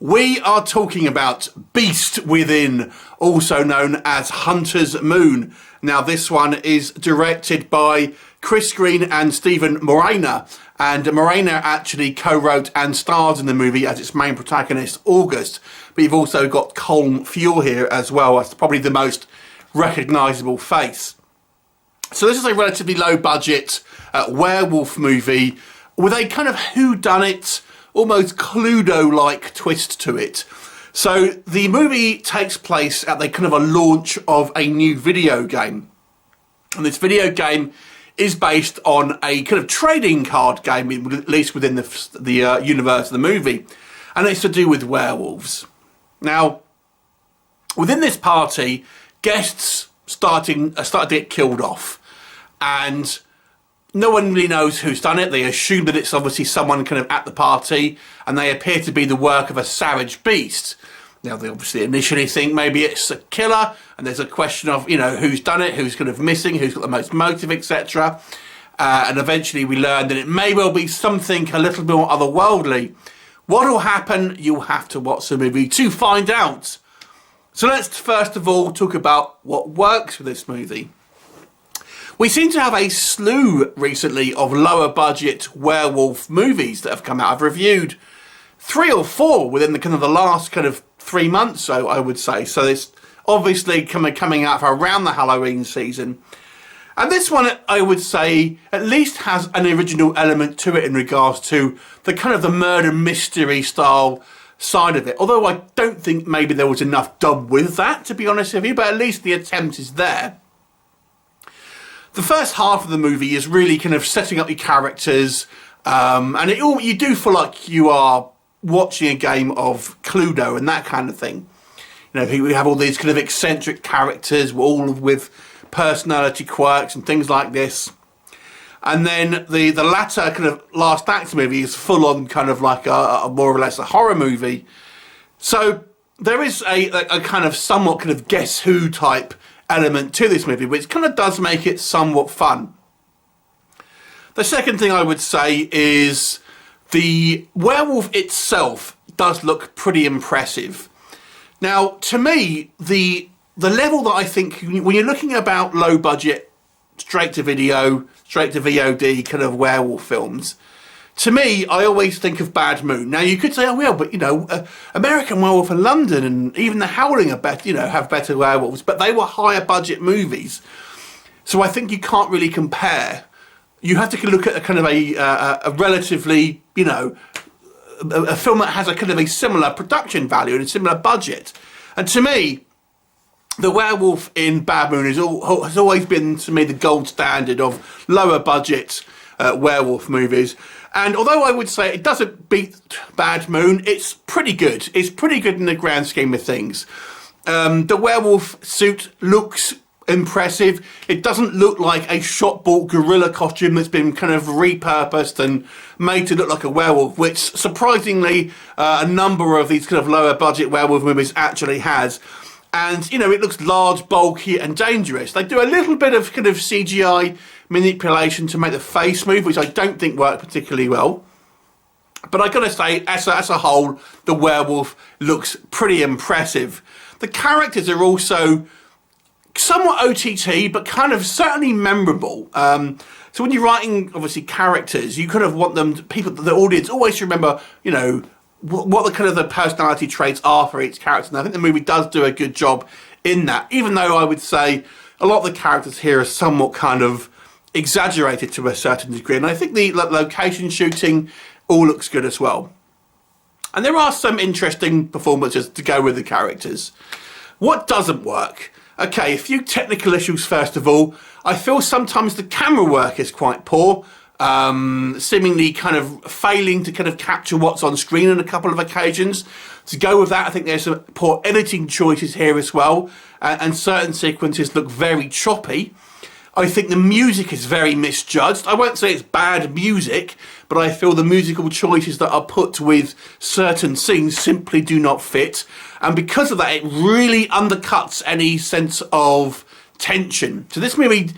We are talking about Beast Within, also known as Hunter's Moon. Now, this one is directed by Chris Green and Steven Morana, and Morana actually co-wrote and stars in the movie as its main protagonist, August. But you've also got Colm Feore here as well. That's probably the most recognisable face. So this is a relatively low-budget werewolf movie with a kind of whodunit, almost Cluedo-like twist to it. So the movie takes place at the kind of a launch of a new video game. And this video game is based on a kind of trading card game, at least within the universe of the movie. And it's to do with werewolves. Now, within this party, guests start to get killed off. And no one really knows who's done it. They assume that it's obviously someone kind of at the party, and they appear to be the work of a savage beast. Now, they obviously initially think maybe it's a killer, and there's a question of, you know, who's done it, who's kind of missing, who's got the most motive, etc. And eventually we learn that it may well be something a little bit more otherworldly. What will happen? You'll have to watch the movie to find out. So let's first of all talk about what works with this movie. We seem to have a slew recently of lower budget werewolf movies that have come out. I've reviewed 3 or 4 within the kind of the last kind of 3 months, so I would say. So it's obviously coming out for around the Halloween season. And this one, I would say, at least has an original element to it in regards to the kind of the murder mystery style side of it. Although I don't think maybe there was enough done with that, to be honest with you, but at least the attempt is there. The first half of the movie is really kind of setting up your characters, and you do feel like you are watching a game of Cluedo and that kind of thing. You know, we have all these kind of eccentric characters, all with personality quirks and things like this. And then the latter kind of last act movie is full on kind of like a more or less a horror movie. So there is a kind of somewhat kind of Guess Who type element to this movie, which kind of does make it somewhat fun. The second thing I would say is the werewolf itself does look pretty impressive. Now, to me, the level that I think, when you're looking about low budget, straight to video, straight to VOD kind of werewolf films, to me, I always think of Bad Moon. Now, you could say, oh, well, but, you know, American Werewolf in London and even The Howling are better, you know, have better werewolves, but they were higher budget movies. So I think you can't really compare. You have to look at a kind of a relatively, you know, a film that has a kind of a similar production value and a similar budget. And to me, the werewolf in Bad Moon has always been, to me, the gold standard of lower budget werewolf movies. And although I would say it doesn't beat Bad Moon, it's pretty good. It's pretty good in the grand scheme of things. The werewolf suit looks impressive. It doesn't look like a shop-bought gorilla costume that's been kind of repurposed and made to look like a werewolf, which surprisingly a number of these kind of lower budget werewolf movies actually has. And, you know, it looks large, bulky and dangerous. They do a little bit of kind of CGI manipulation to make the face move, which I don't think worked particularly well. But I gotta say, as a whole, the werewolf looks pretty impressive. The characters are also somewhat OTT, but kind of certainly memorable. So when you're writing, obviously, characters, you kind of want them, the audience, always to remember, you know, what the kind of the personality traits are for each character. And I think the movie does do a good job in that, even though I would say a lot of the characters here are somewhat kind of exaggerated to a certain degree. And I think the location shooting all looks good as well. And there are some interesting performances to go with the characters. What doesn't work? Okay, a few technical issues first of all. I feel sometimes the camera work is quite poor. Seemingly kind of failing to kind of capture what's on screen on a couple of occasions. To go with that, I think there's some poor editing choices here as well, and certain sequences look very choppy. I think the music is very misjudged. I won't say it's bad music, but I feel the musical choices that are put with certain scenes simply do not fit, and because of that, it really undercuts any sense of tension. So this movie,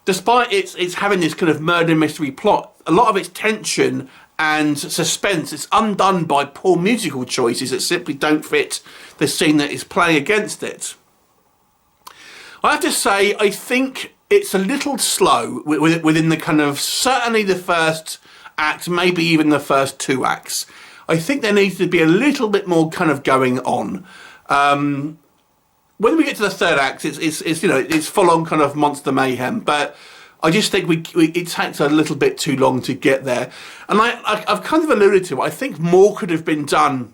despite it's having this kind of murder mystery plot, a lot of its tension and suspense. It's undone by poor musical choices that simply don't fit the scene that is playing against it. I have to say, I think it's a little slow within the kind of, certainly the first act, maybe even the first 2 acts. I think there needs to be a little bit more kind of going on. When we get to the 3rd act, it's full on kind of monster mayhem, but I just think it takes a little bit too long to get there. And I've kind of alluded to it. I think more could have been done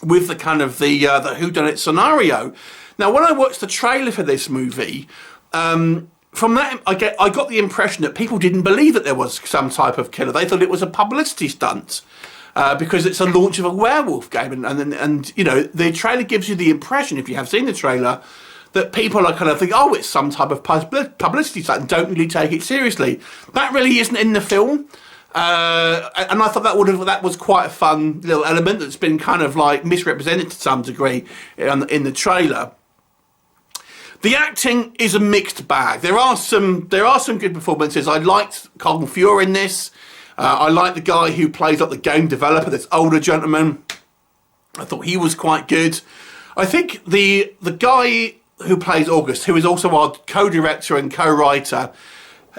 with the kind of the whodunit scenario. Now, when I watched the trailer for this movie, from that I got the impression that people didn't believe that there was some type of killer. They thought it was a publicity stunt because it's a launch of a werewolf game, and you know, the trailer gives you the impression, if you have seen the trailer, that people are kind of think, oh, it's some type of publicity stunt, and don't really take it seriously. That really isn't in the film. And I thought that was quite a fun little element that's been kind of like misrepresented to some degree in the trailer. The acting is a mixed bag. There are some good performances. I liked Colm Feore in this. I like the guy who plays like the game developer, this older gentleman. I thought he was quite good. I think the guy who plays August, who is also our co-director and co-writer,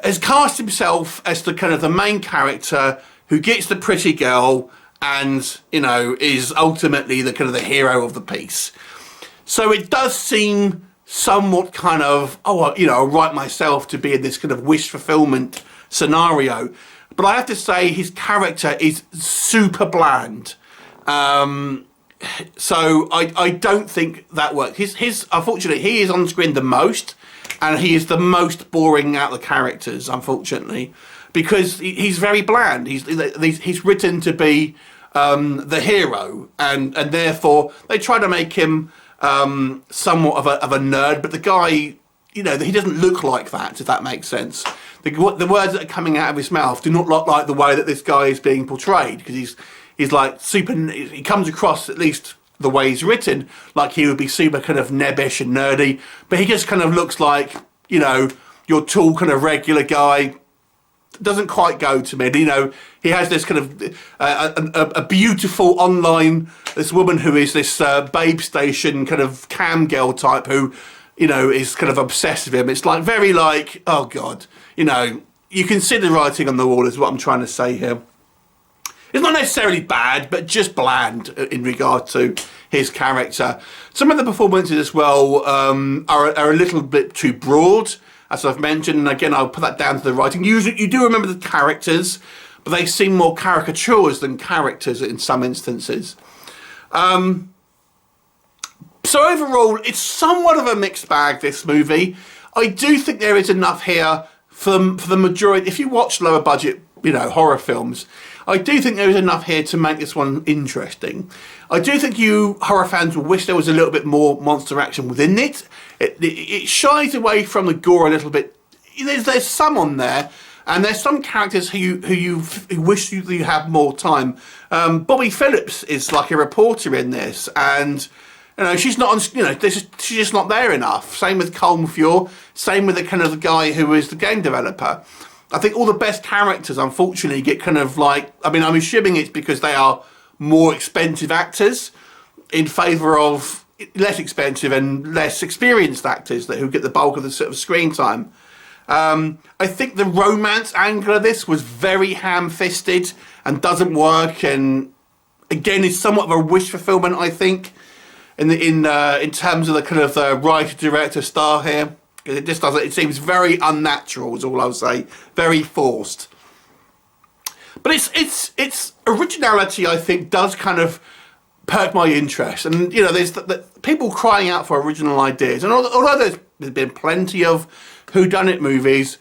has cast himself as the kind of the main character who gets the pretty girl and, you know, is ultimately the kind of the hero of the piece. So it does seem somewhat kind of, oh, you know, I write myself to be in this kind of wish fulfillment scenario. But I have to say his character is super bland. So I don't think that works. His unfortunately, he is on screen the most, and he is the most boring out of the characters, unfortunately, because he's very bland. He's written to be the hero, and therefore they try to make him somewhat of a nerd. But the guy, you know, he doesn't look like that, if that makes sense. The words that are coming out of his mouth do not look like the way that this guy is being portrayed, because he's like super. He comes across, at least the way he's written, like he would be super kind of nebbish and nerdy, but he just kind of looks like, you know, your tall kind of regular guy. Doesn't quite go to me. You know, he has this kind of a beautiful online, this woman who is this babe station kind of cam girl type who, you know, is kind of obsessed with him. It's like very like, oh God, you know, you can see the writing on the wall is what I'm trying to say here. It's not necessarily bad, but just bland in regard to his character. Some of the performances as well are a little bit too broad, as I've mentioned. And again, I'll put that down to the writing. You do remember the characters, but they seem more caricatures than characters in some instances. So overall, it's somewhat of a mixed bag, this movie. I do think there is enough here for the majority. If you watch lower budget, you know, horror films, I do think there is enough here to make this one interesting. I do think you horror fans will wish there was a little bit more monster action within it. It shies away from the gore a little bit. There's some on there, and there's some characters who wish you had more time. Bobby Phillips is like a reporter in this, and you know, she's not on. You know, she's just not there enough. Same with Colm Feore. Same with the kind of the guy who is the game developer. I think all the best characters, unfortunately, get kind of like, I mean, I'm assuming it's because they are more expensive actors in favour of less expensive and less experienced actors who get the bulk of the sort of screen time. I think the romance angle of this was very ham-fisted and doesn't work, and again, is somewhat of a wish fulfillment, I think, in terms of the kind of the writer-director star here. It just doesn't. It seems very unnatural, is all I'll say. Very forced. But its originality, I think, does kind of perk my interest. And you know, there's the people crying out for original ideas. And although there's been plenty of whodunit movies,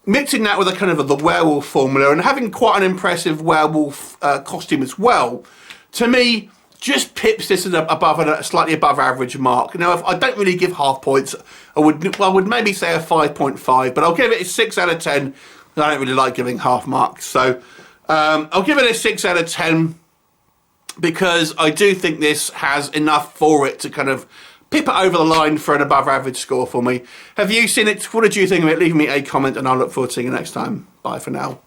mixing that with a kind of the werewolf formula and having quite an impressive werewolf costume as well, to me, just pips this at a slightly above average mark. Now, if I don't really give half points, I would maybe say a 5.5, but I'll give it a 6 out of 10. I don't really like giving half marks, so I'll give it a 6 out of 10 because I do think this has enough for it to kind of pip it over the line for an above average score for me. Have you seen it? What did you think of it? Leave me a comment and I'll look forward to seeing you next time. Bye for now.